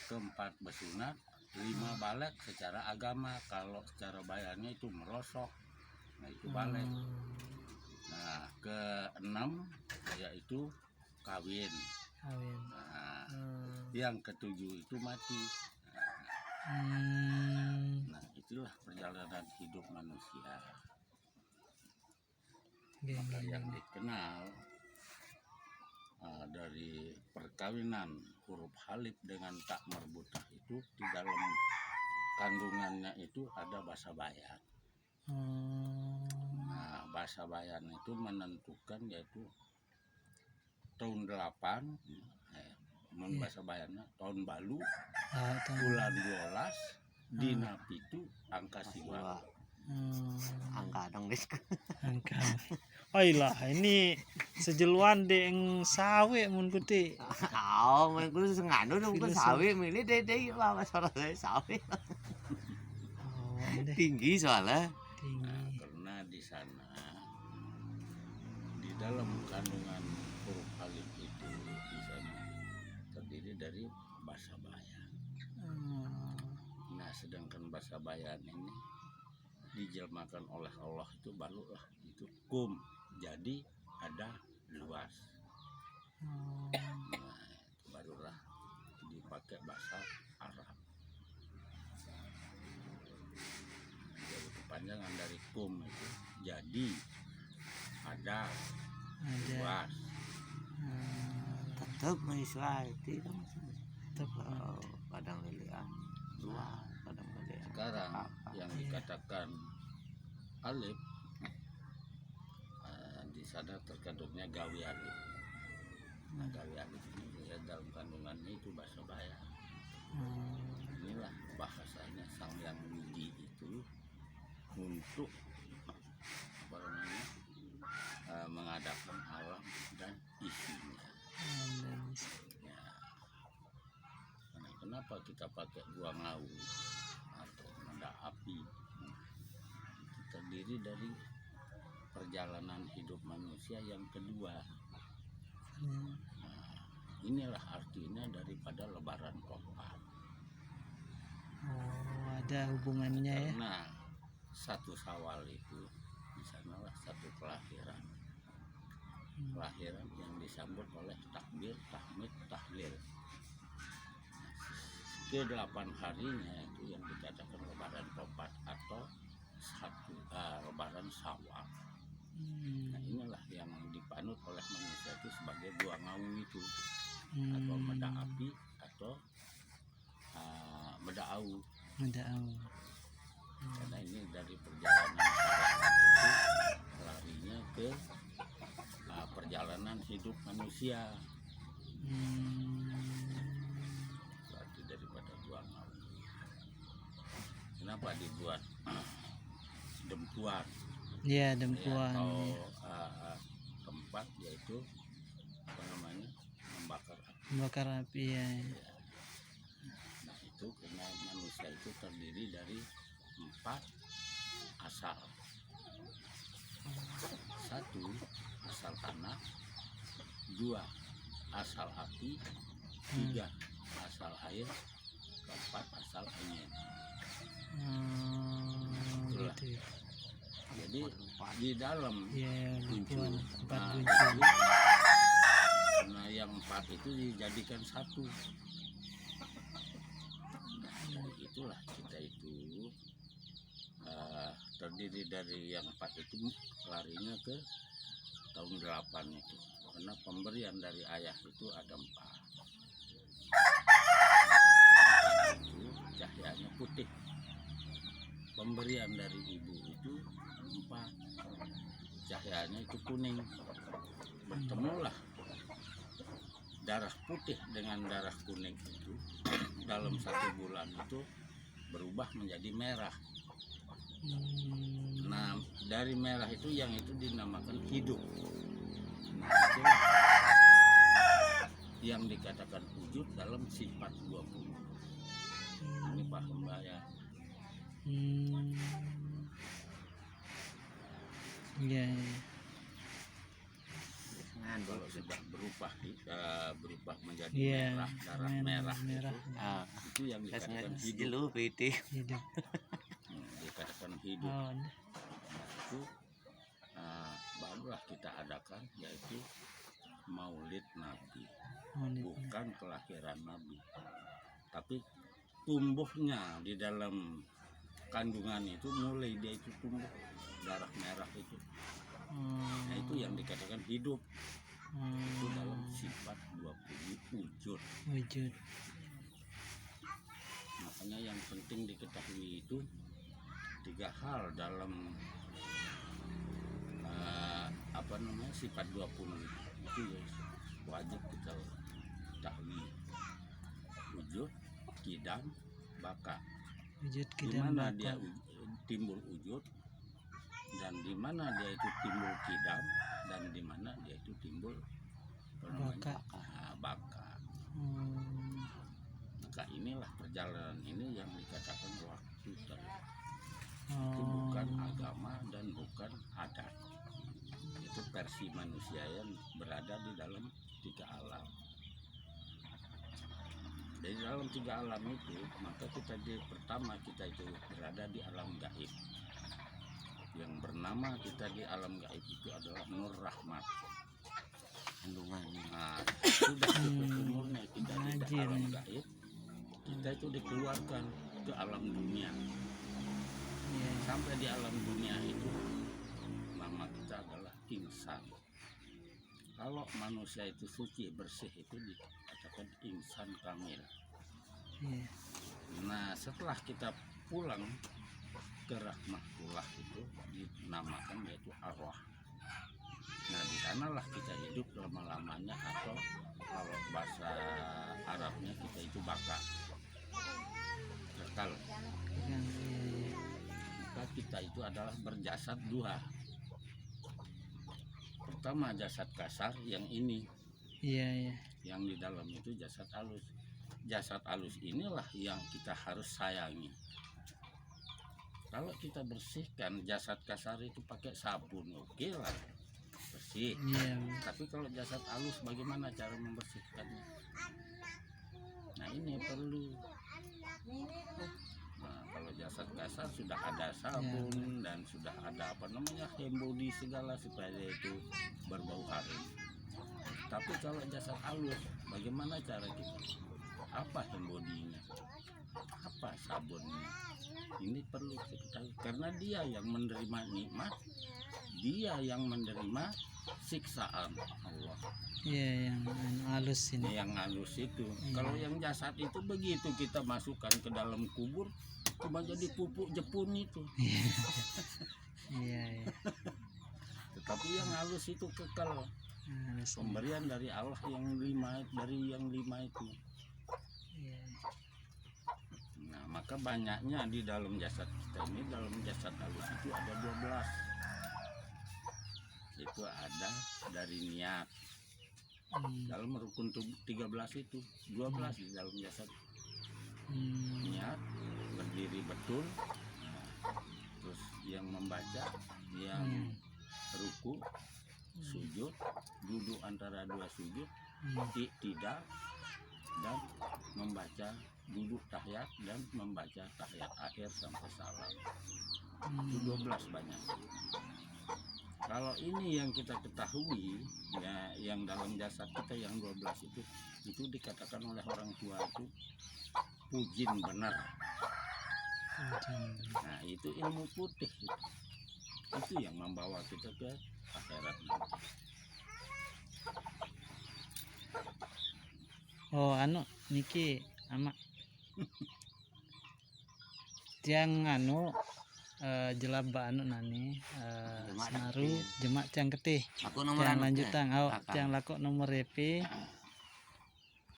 keempat bersunat, 5 balik secara agama. Kalau secara bayarnya itu merosok, nah itu balik. Nah keenam yaitu kawin. Nah yang ketujuh itu mati. Nah itulah perjalanan hidup manusia. Maka yang dikenal dari perkawinan huruf halif dengan tak merbutah itu di dalam kandungannya itu ada basa bayan. Nah basa bayan itu menentukan yaitu tahun 8 basa bayannya tahun balu bulan 12 dina pitu angka siwa. Angka dong guys. Angka. Oh ilah ini sejeluan deh yang sawe mun kuti. Oh, main kudu sengano dong kan sawe milih deh apa soalnya sawe. Tinggi soalnya. Nah, karena di sana di dalam kandungan huruf alif itu di sana terdiri dari basa bayan. Nah, sedangkan basa bayan ini dijelmakan oleh Allah itu barulah itu kum, jadi ada luas. Nah, itu barulah dipakai bahasa Arab. Jadi kepanjangan dari kum itu jadi ada luas. Tetap menyesuaikan tetap padang lilian luas padang lilian. Sekarang yang dikatakan alif di sana terkandungnya gawi alif. Nah, gawi alif ini ya, dalam kandungannya itu bahasa bayan. Inilah bahasanya sang yang widi itu untuk apa namanya mengadakan alam dan isinya. Ya. Nah, kenapa kita pakai gua ngau atau nada api? Terdiri dari perjalanan hidup manusia yang kedua. Nah, inilah artinya daripada lebaran keempat. Oh, ada hubungannya ya. Karena satu Syawal itu di sanalah satu kelahiran. Kelahiran yang disambut oleh takbir, tahmid, tahlil. Ke-8 harinya itu yang dikatakan lebaran keempat atau lebaran Syawal. Nah, inilah yang dipanut oleh manusia itu sebagai gua ngau itu atau meda api atau medaau. Karena ini dari perjalanan itu larinya ke perjalanan hidup manusia. Berarti daripada gua ngau. Kenapa dibuat dempuan? Iya, dempuan. Atau tempat yaitu apa namanya membakar api ya. Nah itu karena manusia itu terdiri dari 4 asal. 1 asal tanah, 2 asal api, 3 asal air, 4 asal angin. Itulah. Gitu. Jadi di dalam buncu, 4 buncu. Nah yang 4 itu dijadikan satu. Nah, itulah kita itu terdiri dari yang 4 itu larinya ke tahun 8 itu. Karena pemberian dari ayah itu ada 4. 4 itu cahyanya putih. Pemberian dari ibu itu 4, cahyanya itu kuning. Bertemulah darah putih dengan darah kuning itu dalam 1 bulan itu berubah menjadi merah. Nah dari merah itu yang itu dinamakan hidup. Nah itu yang dikatakan wujud dalam sifat 20. Ini paham ya? Iya. Kalau sudah berubah menjadi Iya, merah, darah merah, merah. itu yang dikatakan hidup. Jelu piti. Hidup. Dikatakan hidup. Oh, Nah, itu barulah kita adakan, yaitu Maulid Nabi, bukan kelahiran Nabi, tapi tumbuhnya di dalam kandungan itu, mulai dia itu tumbuh darah merah itu. Nah, itu yang dikatakan hidup. Itu dalam sifat 20 wujud. Makanya yang penting diketahui itu 3 hal dalam sifat 20 itu ya, wajib kita ketahui. Wujud, kidam, baka. Di mana dia timbul wujud, dan di mana dia itu timbul kidam, dan di mana dia itu timbul baka. Maka inilah perjalanan ini yang dikatakan waktu tadi. Itu bukan agama dan bukan adat. Itu versi manusia yang berada di dalam 3 alam. Dari dalam 3 alam itu, maka pertama kita itu berada di alam gaib. Yang bernama kita di alam gaib itu adalah Nur Rahmat. Nah, sudah cukup umurnya kita di alam gaib, kita itu dikeluarkan ke alam dunia. Sampai di alam dunia itu nama kita adalah insan. Kalau manusia itu suci, bersih, itu dikatakan insan kamil. Nah, setelah kita pulang ke rahmatullah itu dinamakan yaitu arwah. Nah, di sanalah kita hidup lama-lamanya, atau kalau bahasa Arabnya kita itu baka, kekal. Maka kita itu adalah berjasad 2. Pertama jasad kasar, yang ini. Yang di dalam itu jasad halus. Jasad halus inilah yang kita harus sayangi. Kalau kita bersihkan jasad kasar itu pakai sabun, oke lah, bersih. Tapi kalau jasad halus, bagaimana cara membersihkannya? Nah, ini perlu. Nah, kalau jasad kasar sudah ada sabun dan sudah ada hembody segala supaya itu berbau harum. Tapi kalau jasad halus, bagaimana cara kita? Apa hembodinya? Apa sabunnya? Ini perlu diketahui, karena dia yang menerima nikmat, dia yang menerima siksaan Allah. Yang halus ini. Yang halus itu. Kalau yang jasad itu begitu kita masukkan ke dalam kubur, cuma jadi pupuk jepun itu. Tetapi yang halus itu kekal. Pemberian dari Allah yang 5 itu. Nah, maka banyaknya di dalam jasad kita ini, dalam jasad halus itu ada 12. Itu ada dari niat. Dalam rukun 13 itu 12 di dalam jasad. Niat, berdiri betul, terus yang membaca, yang ruku, sujud, duduk antara 2 sujud, tidak, dan membaca, duduk tahiyat dan membaca tahiyat akhir sampai salam. Itu 12 banyak. Kalau ini yang kita ketahui, ya, yang dalam jasad kita yang 12 itu dikatakan oleh orang tua itu pujin benar. Nah, itu ilmu putih itu yang membawa kita ke akhirat nanti. Oh, niki ama tiang jelaba nani senaru jemak tiang ketih Aku nomor tiang lanjutan tiang lakok nomor EP